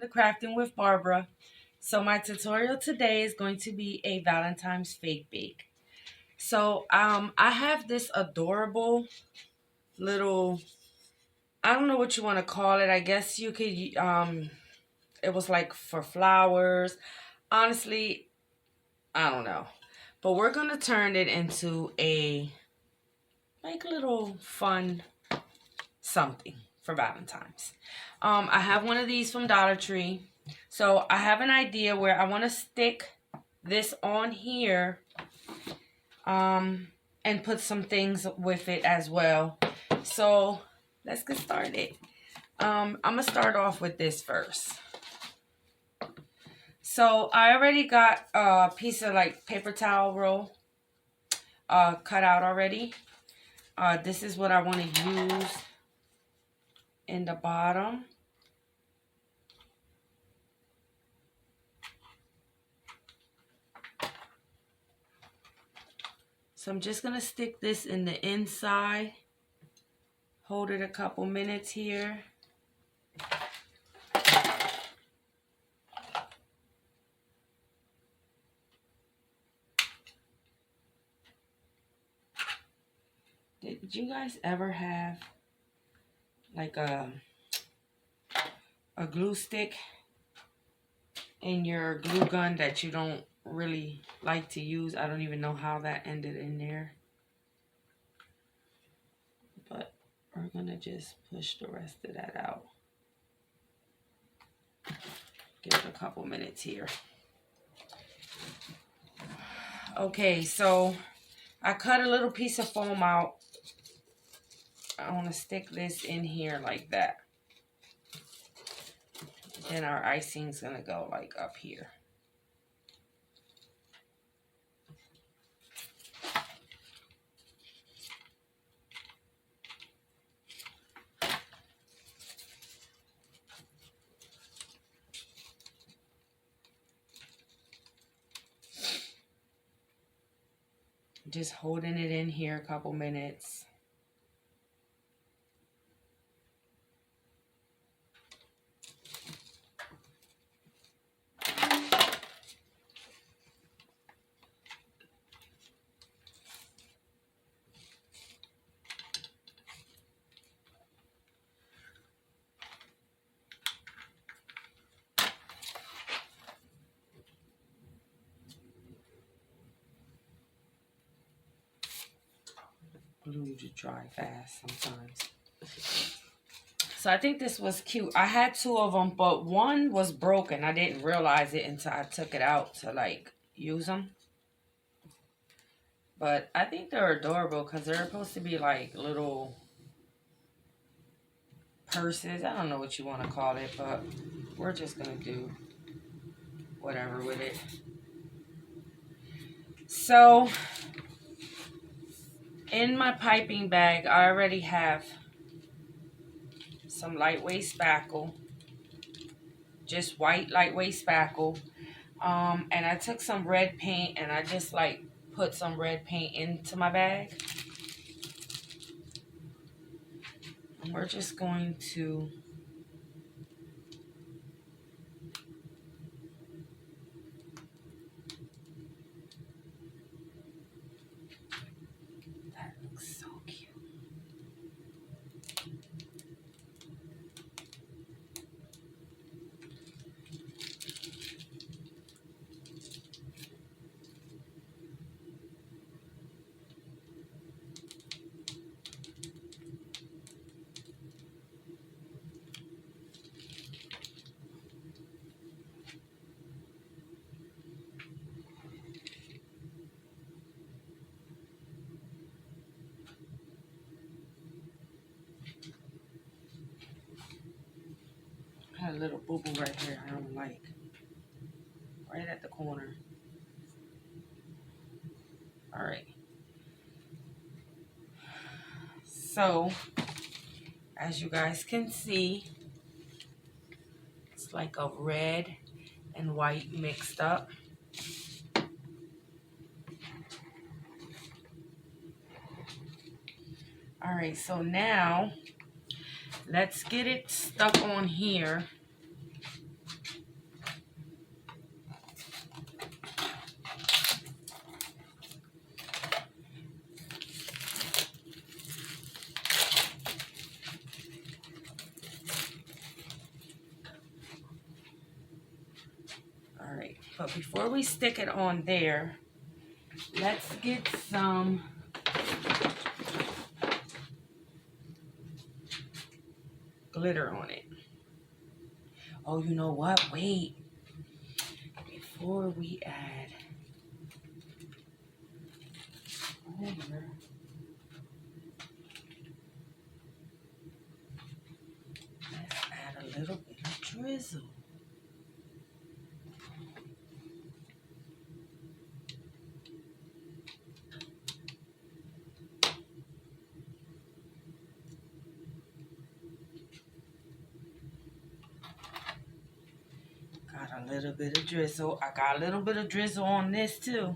The Crafting with Barbara. So my tutorial today is going to be a Valentine's fake bake. So I have this adorable little, I don't know what you want to call it. I guess you could it was like for flowers. Honestly, I don't know. But we're going to turn it into a like little fun something for Valentine's. I have one of these from Dollar Tree. So I have an idea where I want to stick this on here and put some things with it as well. So let's get started. I'm going to start off with this first. So I already got a piece of like paper towel roll cut out already. This is what I want to use in the bottom. So I'm just going to stick this in the inside. Hold it a couple minutes here. Did you guys ever have like a glue stick in your glue gun that you don't really like to use? I don't even know how that ended in there. But we're going to just push the rest of that out. Give it a couple minutes here. Okay, so I cut a little piece of foam out. I want to stick this in here like that. Then our icing's going to go like up here. Just holding it in here a couple minutes. Glue to dry fast sometimes. So I think this was cute. I had two of them, but one was broken. I didn't realize it until I took it out to like use them. But I think they're adorable because they're supposed to be like little purses. I don't know what you want to call it, but we're just going to do whatever with it. So in my piping bag, I already have some lightweight spackle, just white lightweight spackle. And I took some red paint and I just like put some red paint into my bag. And we're just going to that looks so cute. I had a little boo-boo right here I don't like. Right at the corner. Alright. So, as you guys can see, it's like a red and white mixed up. Alright, so now let's get it stuck on here. All right, but before we stick it on there, let's get some glitter on it. Oh, you know what? Wait. Before we add glitter, let's add a little bit of drizzle. Got a little bit of drizzle. I got a little bit of drizzle on this too.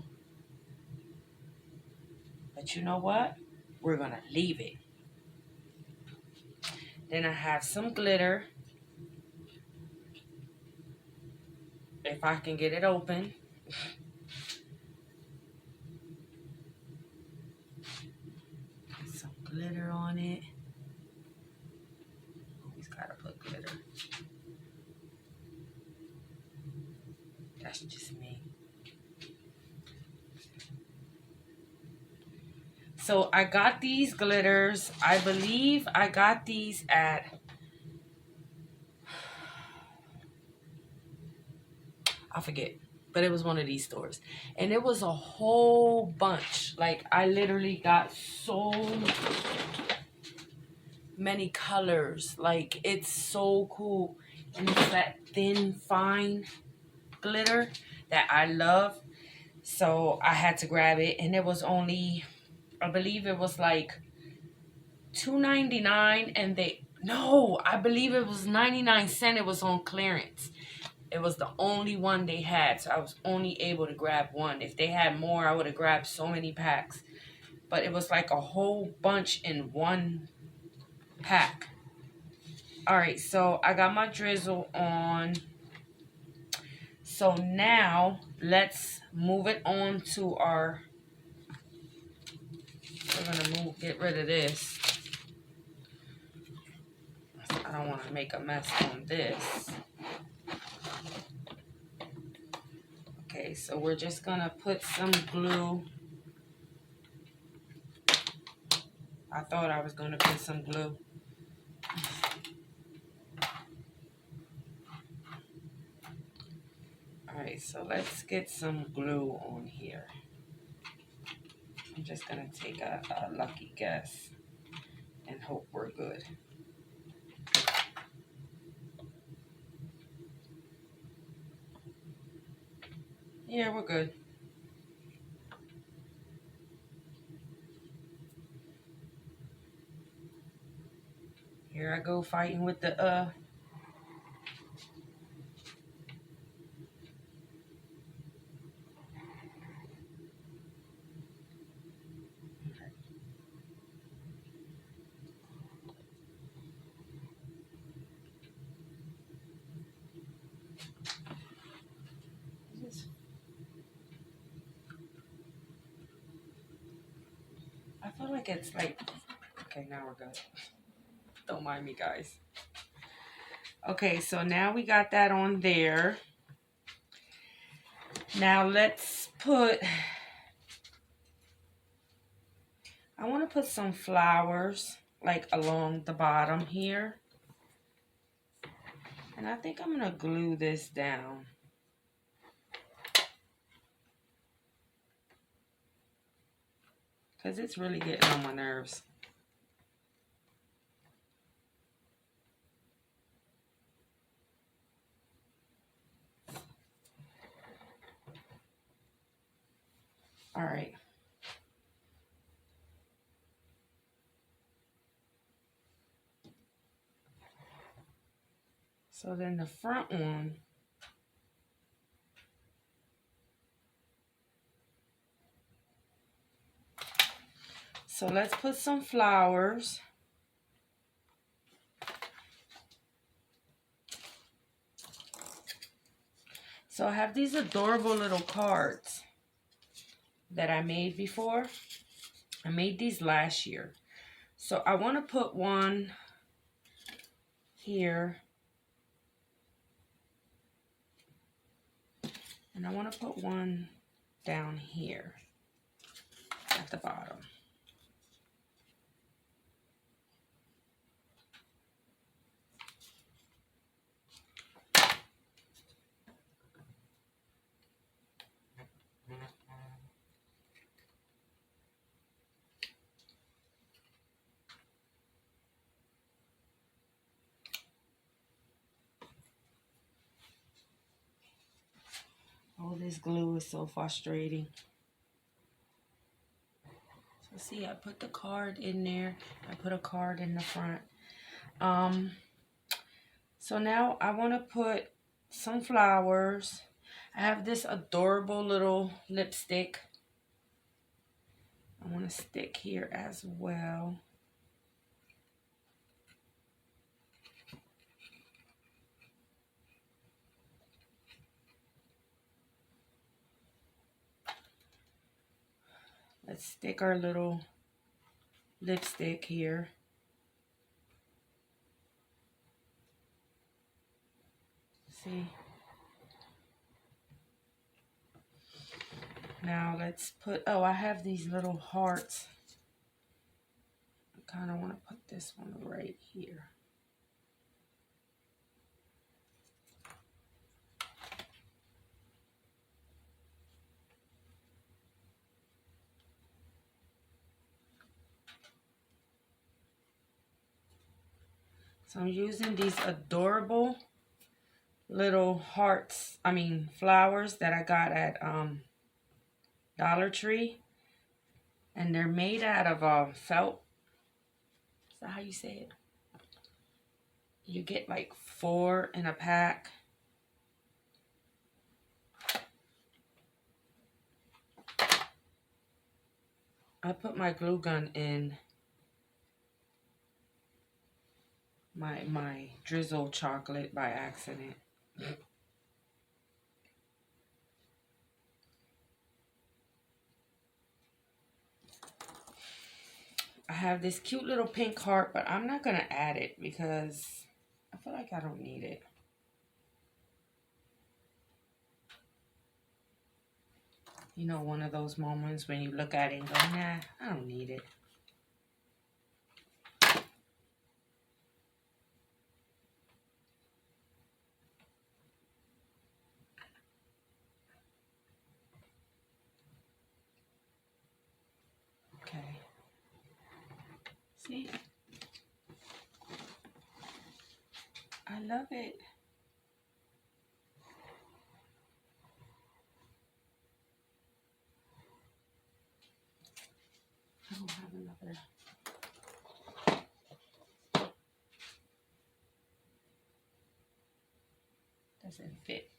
But you know what? We're going to leave it. Then I have some glitter. If I can get it open. Some glitter on it. Always got to put glitter. That's just me. So I got these glitters. I believe I got these at, I forget, but it was one of these stores. And it was a whole bunch. Like, I literally got so many colors. Like, it's so cool. And it's that thin, fine glitter that I love. So I had to grab it. And it was only, I believe it was like $2.99, and I believe it was 99 cents. It was on clearance. It was the only one they had, so I was only able to grab one. If they had more, I would have grabbed so many packs. But it was like a whole bunch in one pack. All right, so I got my drizzle on. So now let's move it on to our, we're gonna get rid of this. I don't want to make a mess on this. Okay, so we're just gonna put some glue. I thought I was gonna put some glue. Alright, so let's get some glue on here. I'm just gonna take a lucky guess and hope we're good. Yeah, we're good. Here I go fighting with the I feel like it's like, okay, now we're good. Don't mind me, guys. Okay, so now we got that on there. Now let's put, I want to put some flowers like along the bottom here. And I think I'm going to glue this down. Because it's really getting on my nerves. All right. So then the front one, so let's put some flowers. So I have these adorable little cards that I made before. I made these last year. So I want to put one here. And I want to put one down here at the bottom. Oh, this glue is so frustrating. So see, I put the card in there. I put a card in the front. So now I want to put some flowers. I have this adorable little lipstick. I want to stick here as well. Let's stick our little lipstick here. See? Now let's put, oh, I have these little hearts. I kind of want to put this one right here. So I'm using these adorable little hearts, flowers that I got at Dollar Tree. And they're made out of felt. Is that how you say it? You get like 4 in a pack. I put my glue gun in my drizzle chocolate by accident. I have this cute little pink heart, but I'm not going to add it because I feel like I don't need it. You know, one of those moments when you look at it and go, nah, I don't need it. Okay. See? I love it. I don't have another. Doesn't fit.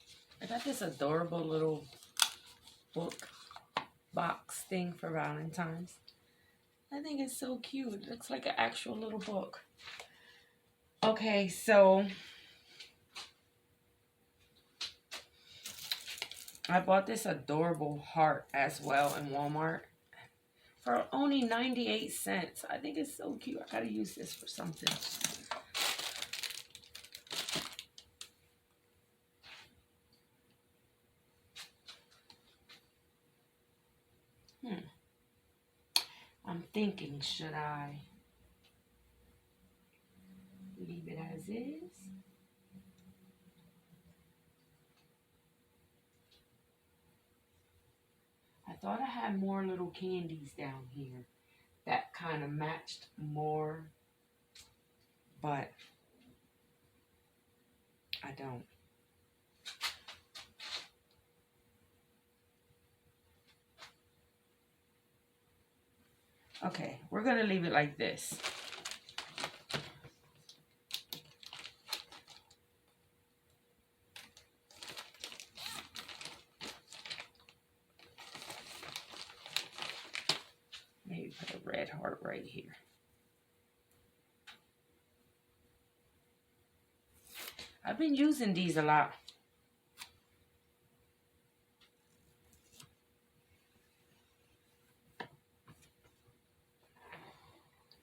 I got this adorable little book box thing for Valentine's. I think it's so cute. It looks like an actual little book. Okay, so I bought this adorable heart as well in Walmart for only 98 cents. I think it's so cute. I gotta use this for something. I'm thinking, should I leave it as is? I thought I had more little candies down here that kind of matched more, but I don't. Okay, we're gonna leave it like this. Maybe put a red heart right here. I've been using these a lot.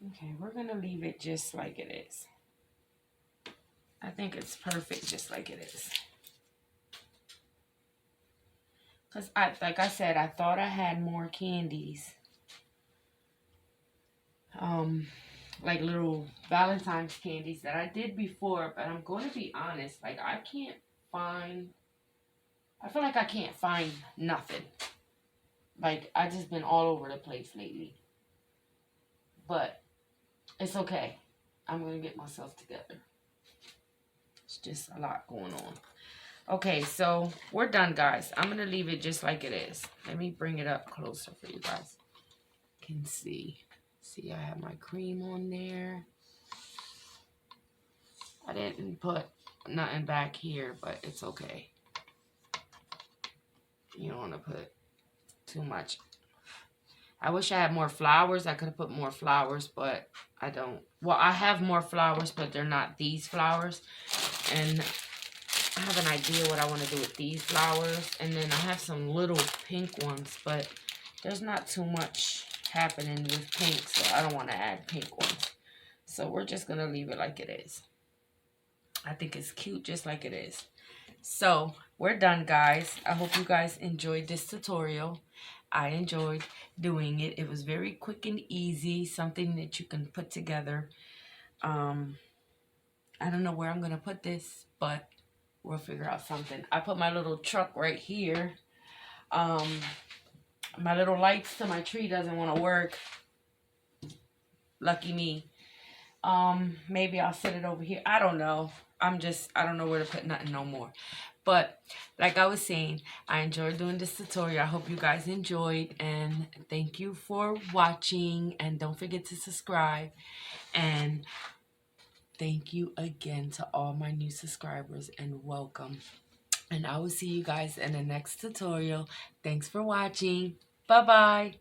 Okay, we're gonna leave it just like it is. I think it's perfect just like it is. Because like I said, I thought I had more candies. Um, like little Valentine's candies that I did before, but I'm going to be honest, like I can't find, I feel like I can't find nothing. Like I just been all over the place lately. But it's okay. I'm going to get myself together. It's just a lot going on. Okay, so we're done, guys. I'm going to leave it just like it is. Let me bring it up closer for you guys. Can see. See, I have my cream on there. I didn't put nothing back here, but it's okay. You don't want to put too much. I wish I had more flowers. I could have put more flowers, but I don't. Well, I have more flowers, but they're not these flowers. And I have an idea what I want to do with these flowers. And then I have some little pink ones, but there's not too much happening with pink, so I don't want to add pink ones. So we're just going to leave it like it is. I think it's cute just like it is. So we're done, guys. I hope you guys enjoyed this tutorial. I enjoyed doing it. It was very quick and easy, something that you can put together. I don't know where I'm going to put this, but we'll figure out something. I put my little truck right here. My little lights to my tree doesn't want to work. Lucky me. Maybe I'll set it over here. I don't know. I don't know where to put nothing no more. But like I was saying, I enjoyed doing this tutorial. I hope you guys enjoyed, and thank you for watching, and don't forget to subscribe. And thank you again to all my new subscribers, and welcome. And I will see you guys in the next tutorial. Thanks for watching. Bye-bye.